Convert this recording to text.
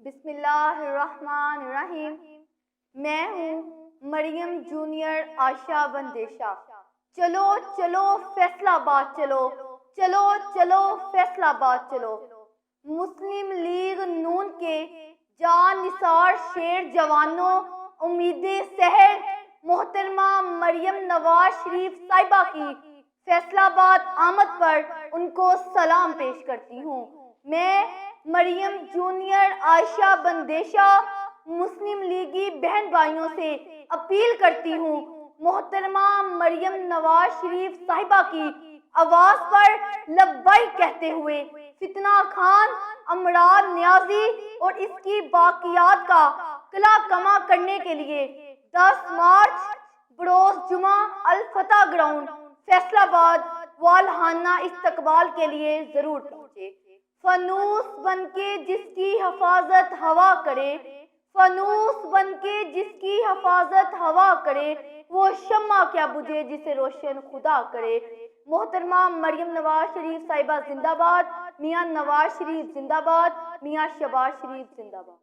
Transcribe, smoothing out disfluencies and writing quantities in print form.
بسم اللہ الرحمن الرحیم۔ میں ہوں مریم جونیئر عائشہ بندیشہ۔ چلو چلو فیصل آباد چلو، چلو چلو فیصل آباد چلو۔ مسلم لیگ نون کے جان نثار شیر جوانوں، امید سحر محترمہ مریم نواز شریف صاحبہ کی فیصل آباد آمد پر ان کو سلام پیش کرتی ہوں۔ میں مریم جونیئر عائشہ بندیشہ مسلم لیگی بہن بھائیوں سے اپیل کرتی ہوں، محترمہ مریم نواز شریف صاحبہ کی آواز پر لبیک کہتے ہوئے فتنہ خان امراض نیازی اور اس کی باقیات کا قلع کما کرنے کے لیے 10 مارچ بروز جمعہ الفتح گراؤنڈ فیصل آباد والہانہ استقبال کے لیے ضرور پہنچے۔ فانوس بن کے جس کی حفاظت ہوا کرے، فانوس بن کے جس کی حفاظت ہوا کرے، وہ شمع کیا بجھے جسے روشن خدا کرے۔ محترمہ مریم نواز شریف صاحبہ زندہ باد، میاں نواز شریف زندہ باد، میاں شہباز شریف زندہ باد۔